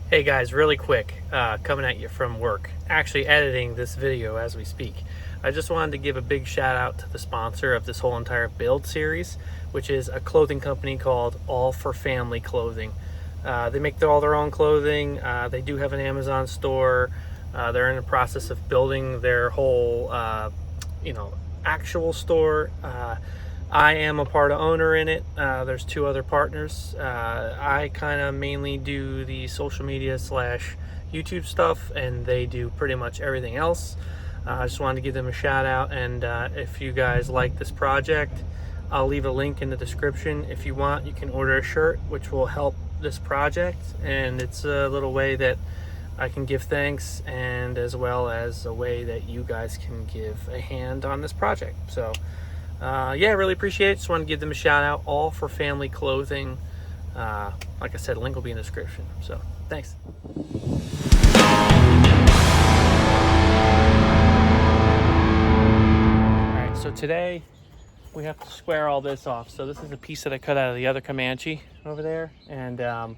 Hey guys, really quick, coming at you from work, actually editing this video as we speak. I just wanted to give a big shout out to the sponsor of this whole entire build series, which is a clothing company called All for Family Clothing. They make all their own clothing. They do have an Amazon store. They're in the process of building their whole, actual store. I am a part of owner in it. There's two other partners. I kind of mainly do the social media / YouTube stuff, and they do pretty much everything else. I just wanted to give them a shout out, and if you guys like this project, I'll leave a link in the description. If you want, you can order a shirt, which will help this project, and it's a little way that I can give thanks, and as well as a way that you guys can give a hand on this project. So yeah, really appreciate it. Just want to give them a shout out. All for Family Clothing. Like I said, link will be in the description. So thanks. All right, so today we have to square all this off. So this is a piece that I cut out of the other Crewmanche over there, and I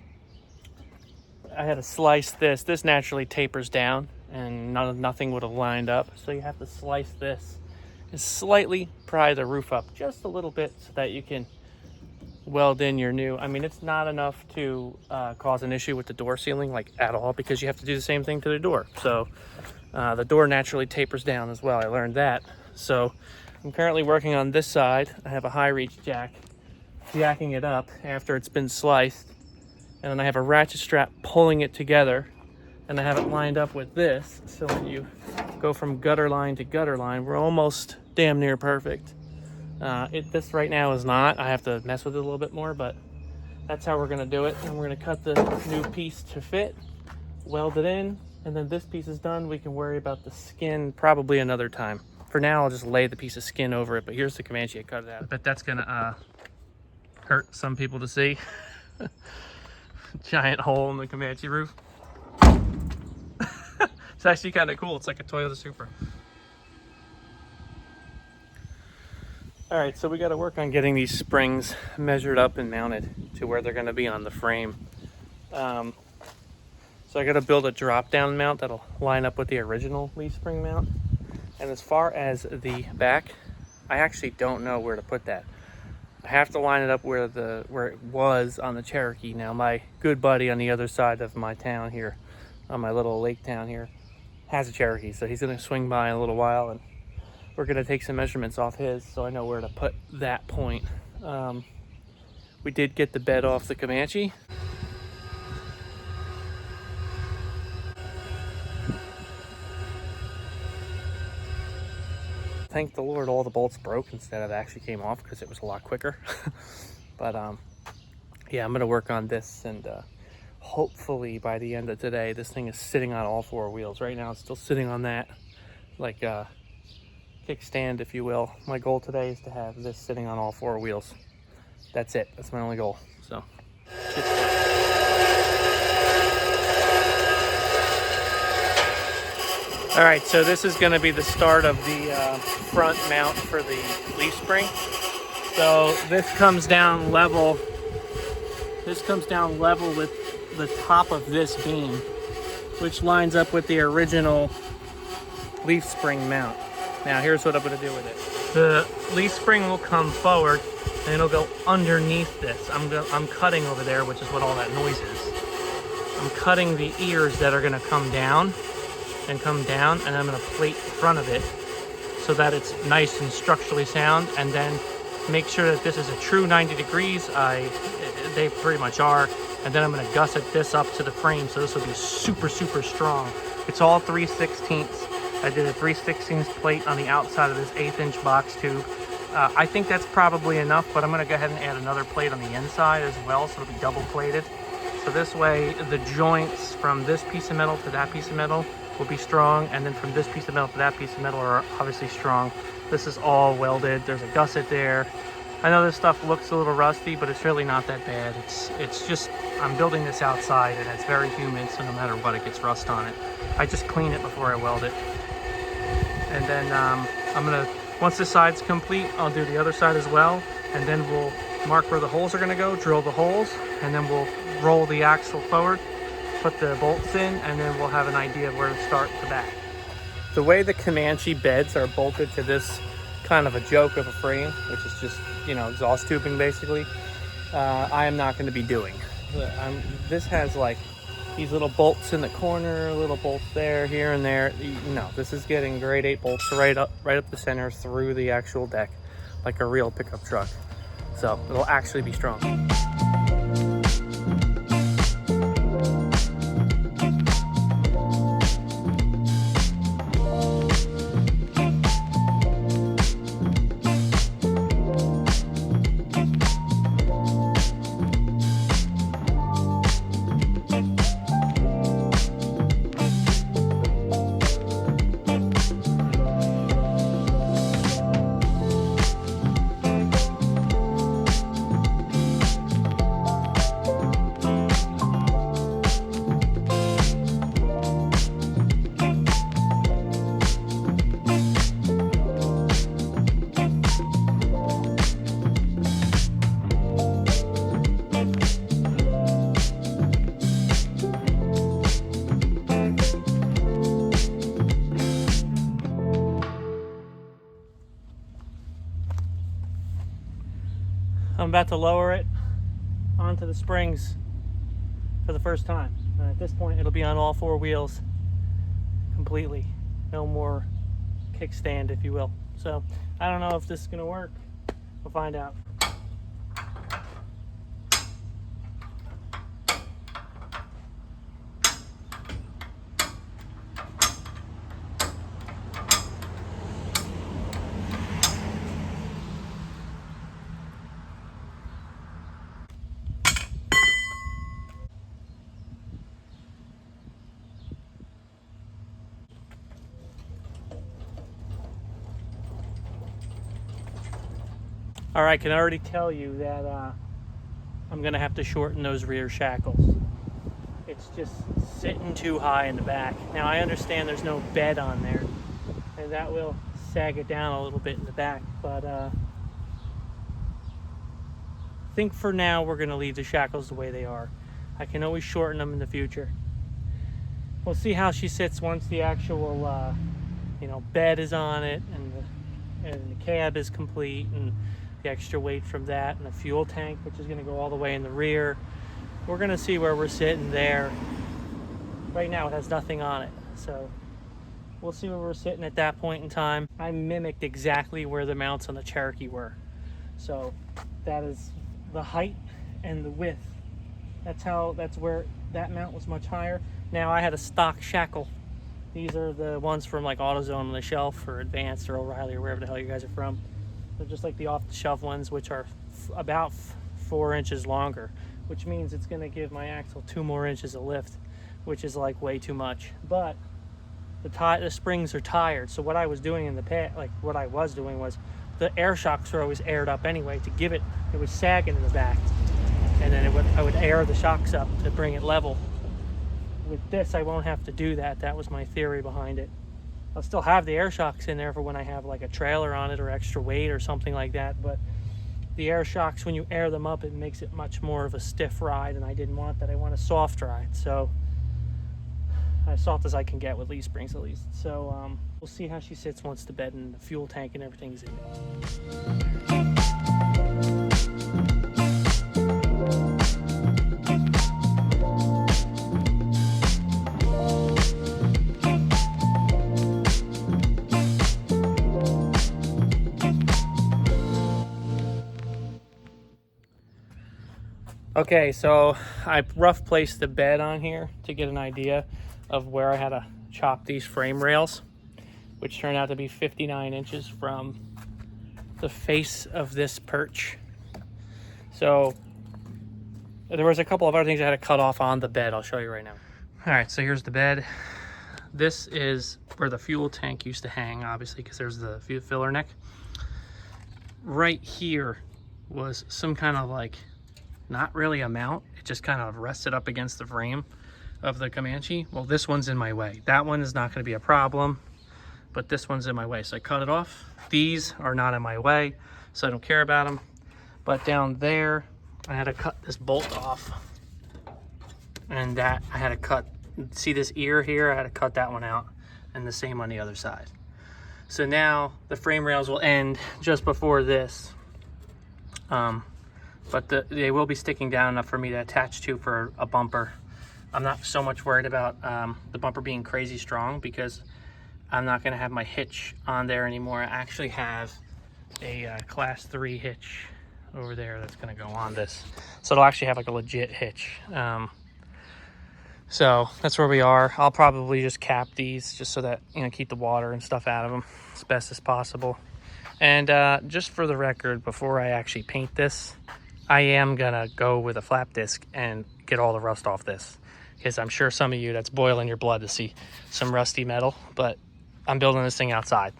had to slice this. This naturally tapers down, and nothing would have lined up. So you have to slice this and slightly pry the roof up just a little bit so that you can weld in your new. I mean, it's not enough to cause an issue with the door sealing, like at all, because you have to do the same thing to the door. So the door naturally tapers down as well. I learned that. So I'm currently working on this side. I have a high reach jack, jacking it up after it's been sliced, and then I have a ratchet strap pulling it together, and I have it lined up with this. So when you go from gutter line to gutter line, we're almost damn near perfect. This right now is not. I have to mess with it a little bit more, but that's how we're gonna do it. And we're gonna cut the new piece to fit, weld it in, and then this piece is done. We can worry about the skin probably another time. For now, I'll just lay the piece of skin over it, but here's the Crewmanche I cut it out. I bet that's gonna hurt some people to see. Giant hole in the Crewmanche roof. It's actually kind of cool. It's like a Toyota Supra. All right, so we got to work on getting these springs measured up and mounted to where they're going to be on the frame. So I got to build a drop-down mount that'll line up with the original leaf spring mount. And as far as the back, I actually don't know where to put that. I have to line it up where it was on the Cherokee. Now, my good buddy on the other side of my town here, on my little lake town here, has a Cherokee, so he's going to swing by in a little while, and we're going to take some measurements off his so I know where to put that point. We did get the bed off the Crewmanche. Thank the Lord all the bolts broke instead of actually came off, because it was a lot quicker. But yeah, I'm going to work on this, and hopefully by the end of today, this thing is sitting on all four wheels. Right now it's still sitting on that, like kickstand, if you will. My goal today is to have this sitting on all four wheels. That's it. That's my only goal. So all right, so this is going to be the start of the front mount for the leaf spring. So this comes down level. This comes down level with the top of this beam, which lines up with the original leaf spring mount. Now here's what I'm going to do with it. The leaf spring will come forward and it'll go underneath this. I'm cutting over there, which is what all that noise is. I'm cutting the ears that are going to come down, and I'm going to plate the front of it so that it's nice and structurally sound, and then make sure that this is a true 90 degrees. They pretty much are. And then I'm going to gusset this up to the frame, so this will be super, super strong. It's all 3/16. I did a 3/16 plate on the outside of this 1/8" box tube. I think that's probably enough, but I'm going to go ahead and add another plate on the inside as well, so it'll be double plated. So this way, the joints from this piece of metal to that piece of metal will be strong, and then from this piece of metal to that piece of metal are obviously strong. This is all welded. There's a gusset there. I know this stuff looks a little rusty, but it's really not that bad. It's just, I'm building this outside, and it's very humid, so no matter what, it gets rust on it. I just clean it before I weld it. And then I'm gonna, once this side's complete, I'll do the other side as well, and then we'll mark where the holes are gonna go, drill the holes, and then we'll roll the axle forward put the bolts in, and then we'll have an idea of where to start the back. The way the Crewmanche beds are bolted to this kind of a joke of a frame, which is just, you know, exhaust tubing basically, I am not going to be doing. This has like these little bolts in the corner, little bolts there, here and there. No, this is getting grade 8 bolts right up the center through the actual deck, like a real pickup truck. So it'll actually be strong. I'm about to lower it onto the springs for the first time. At this point, it'll be on all 4 wheels completely. No more kickstand, if you will. So I don't know if this is gonna work. We'll find out. All right, I can already tell you that I'm gonna have to shorten those rear shackles. It's just sitting too high in the back. Now I understand there's no bed on there, and that will sag it down a little bit in the back, but I think for now we're gonna leave the shackles the way they are. I can always shorten them in the future. We'll see how she sits once the actual bed is on it, and the cab is complete, and the extra weight from that, and the fuel tank, which is going to go all the way in the rear. We're going to see where we're sitting there. Right now it has nothing on it, so we'll see where we're sitting at that point in time. I mimicked exactly where the mounts on the Cherokee were, so that is the height and the width. That's where that mount was much higher. Now I had a stock shackle. These are the ones from like AutoZone on the shelf, or Advanced, or O'Reilly, or wherever the hell you guys are from. They're just like the off-the-shelf ones, which are about 4 inches longer, which means it's going to give my axle 2 more inches of lift, which is like way too much. But the springs are tired, so what I was doing in the past, was the air shocks were always aired up anyway to give it was sagging in the back, and then I would air the shocks up to bring it level. With this, I won't have to do that. That was my theory behind it. I'll still have the air shocks in there for when I have like a trailer on it or extra weight or something like that, but the air shocks, when you air them up, it makes it much more of a stiff ride, and I didn't want that. I want a soft ride, so as soft as I can get with leaf springs at least. So we'll see how she sits once the bed and the fuel tank and everything is in it. Okay, so I rough placed the bed on here to get an idea of where I had to chop these frame rails, which turned out to be 59 inches from the face of this perch. So there was a couple of other things I had to cut off on the bed. I'll show you right now. All right, so here's the bed. This is where the fuel tank used to hang, obviously, because there's the fuel filler neck. Right here was some kind of like, not really a mount. It just kind of rested up against the frame of the Crewmanche. Well, this one's in my way. That one is not going to be a problem, but this one's in my way. So I cut it off. These are not in my way, so I don't care about them. But down there, I had to cut this bolt off. And that I had to cut, see this ear here? I had to cut that one out, and the same on the other side. So now the frame rails will end just before this. But they will be sticking down enough for me to attach to for a bumper. I'm not so much worried about the bumper being crazy strong, because I'm not going to have my hitch on there anymore. I actually have a class 3 hitch over there that's going to go on this. So it'll actually have like a legit hitch. So that's where we are. I'll probably just cap these just so that, you know, keep the water and stuff out of them as best as possible. And just for the record, before I actually paint this, I am gonna go with a flap disc and get all the rust off this, because I'm sure some of you, that's boiling your blood to see some rusty metal, but I'm building this thing outside.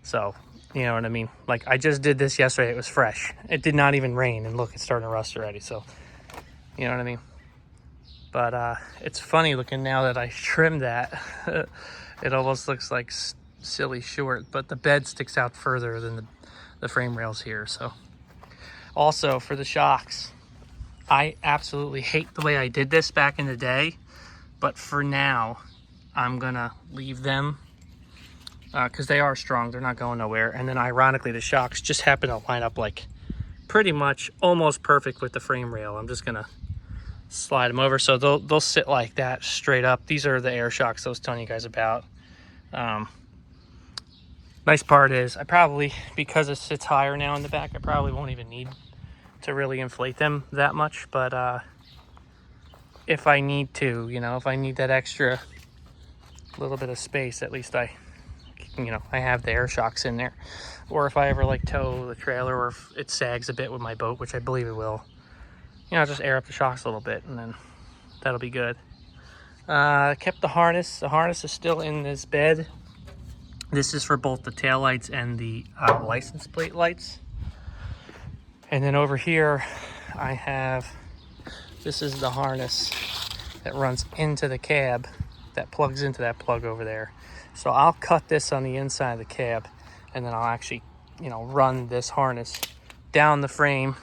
So, you know what I mean? Like, I just did this yesterday, it was fresh. It did not even rain, and look, it's starting to rust already, so, you know what I mean? But it's funny looking now that I trimmed that. It almost looks like silly short, but the bed sticks out further than the frame rails here, so. Also, for the shocks, I absolutely hate the way I did this back in the day, but for now, I'm gonna leave them because they are strong, they're not going nowhere. And then ironically, the shocks just happen to line up like pretty much almost perfect with the frame rail. I'm just gonna slide them over so they'll sit like that straight up. These are the air shocks I was telling you guys about. Nice part is I probably, because it sits higher now in the back, I probably won't even need to really inflate them that much. But if I need to, you know, if I need that extra little bit of space, at least I have the air shocks in there. Or if I ever like tow the trailer, or if it sags a bit with my boat, which I believe it will, you know, just air up the shocks a little bit, and then that'll be good. I kept the harness. The harness is still in this bed. This is for both the tail lights and the license plate lights. And then over here, I have, this is the harness that runs into the cab, that plugs into that plug over there. So I'll cut this on the inside of the cab, and then I'll actually, you know, run this harness down the frame,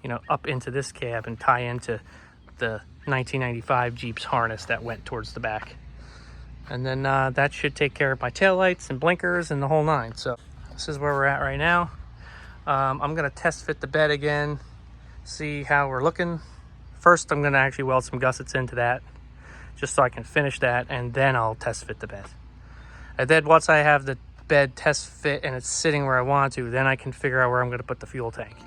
you know, up into this cab and tie into the 1995 Jeep's harness that went towards the back. And then that should take care of my taillights and blinkers and the whole nine. So this is where we're at right now. I'm gonna test fit the bed again, see how we're looking. First, I'm gonna actually weld some gussets into that, just so I can finish that, and then I'll test fit the bed. And then once I have the bed test fit and it's sitting where I want to, then I can figure out where I'm gonna put the fuel tank.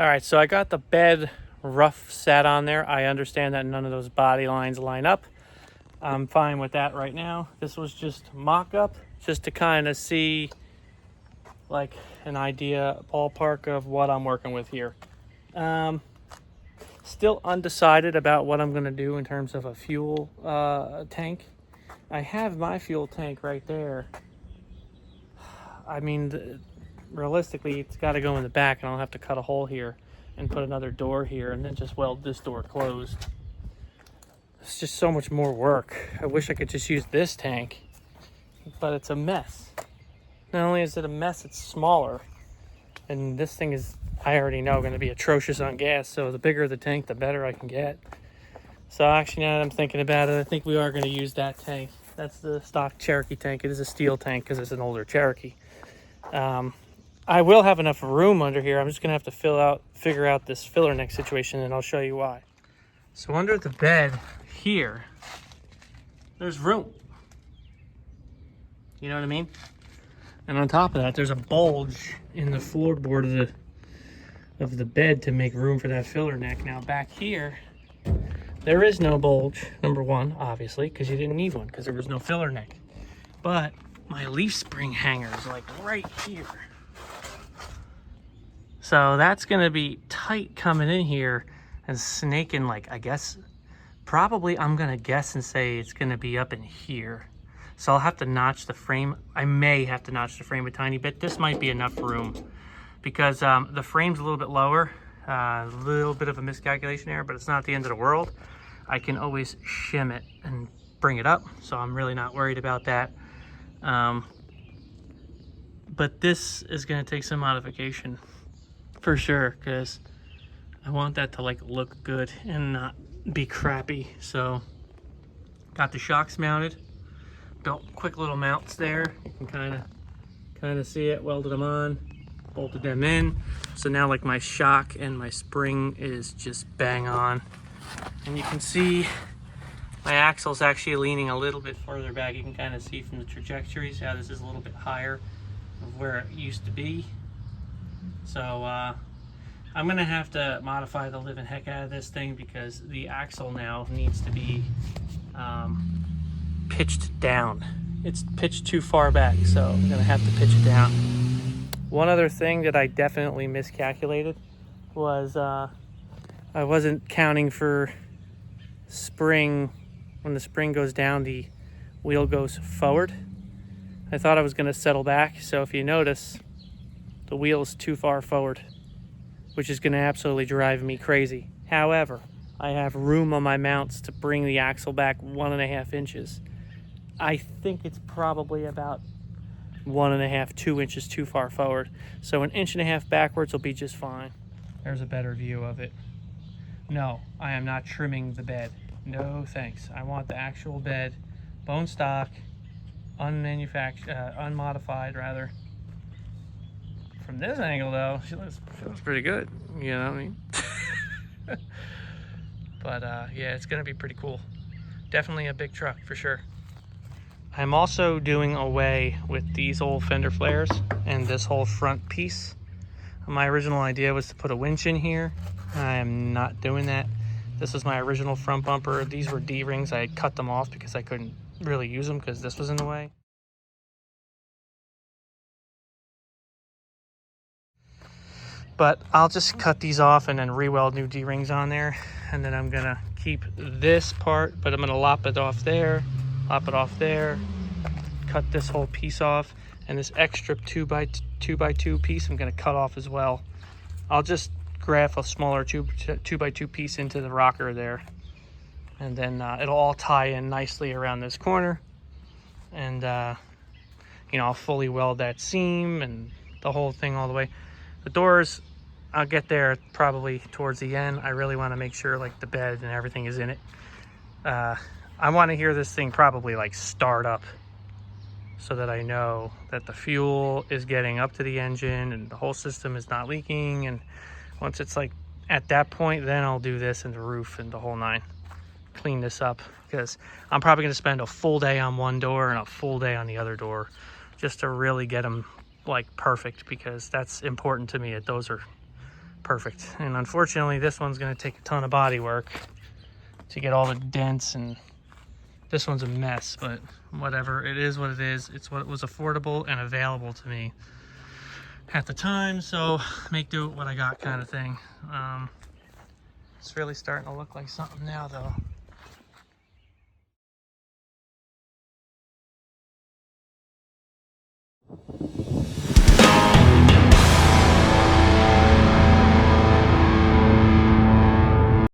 All right, so I got the bed rough set on there. I understand that none of those body lines line up. I'm fine with that right now. This was just mock-up, just to kind of see like an idea, ballpark of what I'm working with here. Still undecided about what I'm gonna do in terms of a fuel tank. I have my fuel tank right there. I mean, realistically, it's got to go in the back, and I'll have to cut a hole here and put another door here, and then just weld this door closed. It's just so much more work. I wish I could just use this tank, but it's a mess. Not only is it a mess, it's smaller, and this thing is, I already know, going to be atrocious on gas, so the bigger the tank, the better I can get. So actually, now that I'm thinking about it, I think we are going to use that tank. That's the stock Cherokee tank. It is a steel tank because it's an older Cherokee. I will have enough room under here. I'm just gonna have to figure out this filler neck situation, and I'll show you why. So under the bed here, there's room. You know what I mean? And on top of that, there's a bulge in the floorboard of the bed to make room for that filler neck. Now back here, there is no bulge, number one, obviously, because you didn't need one because there was no filler neck. But my leaf spring hanger is like right here. So that's gonna be tight coming in here, and snaking, like, I guess, probably I'm gonna guess and say it's gonna be up in here. So I'll have to notch the frame. I may have to notch the frame a tiny bit. This might be enough room because the frame's a little bit lower, a little bit of a miscalculation error, but it's not the end of the world. I can always shim it and bring it up, so I'm really not worried about that. But this is gonna take some modification for sure, because I want that to like look good and not be crappy. So got the shocks mounted, built quick little mounts there. You can kind of see it, welded them on, bolted them in. So now like my shock and my spring is just bang on. And you can see my axle's actually leaning a little bit further back. You can kind of see from the trajectories how this is a little bit higher of where it used to be. So I'm gonna have to modify the living heck out of this thing because the axle now needs to be pitched down. It's pitched too far back, so I'm gonna have to pitch it down. One other thing that I definitely miscalculated was I wasn't counting for spring. When the spring goes down, the wheel goes forward. I thought I was gonna settle back, so if you notice, the wheel is too far forward, which is gonna absolutely drive me crazy. However, I have room on my mounts to bring the axle back 1.5 inches. I think it's probably about 1.5, 2 inches too far forward. So 1.5 inches backwards will be just fine. There's a better view of it. No, I am not trimming the bed. No thanks. I want the actual bed, bone stock, unmodified rather. From this angle though, she looks pretty good, you know what I mean? But yeah, it's gonna be pretty cool. Definitely a big truck for sure. I'm also doing away with these old fender flares and this whole front piece. My original idea was to put a winch in here. I am not doing that. This was my original front bumper. These were D-rings. I had cut them off because I couldn't really use them because this was in the way. But I'll just cut these off and then re-weld new D-rings on there. And then I'm gonna keep this part, but I'm gonna lop it off there, cut this whole piece off, and this extra 2x2 piece I'm gonna cut off as well. I'll just graph a smaller 2x2 piece into the rocker there, and then it'll all tie in nicely around this corner. And you know, I'll fully weld that seam and the whole thing all the way. The doors, I'll get there probably towards the end. I really want to make sure like the bed and everything is in it. I want to hear this thing probably like start up so that I know that the fuel is getting up to the engine and the whole system is not leaking. And once it's like at that point, then I'll do this and the roof and the whole nine. Clean this up because I'm probably going to spend a full day on one door and a full day on the other door just to really get them like perfect, because that's important to me that those are perfect. And unfortunately this one's going to take a ton of body work to get all the dents, and this one's a mess, but whatever, it is what it is. It's what was affordable and available to me at the time, so make do with what I got kind of thing. It's really starting to look like something now though.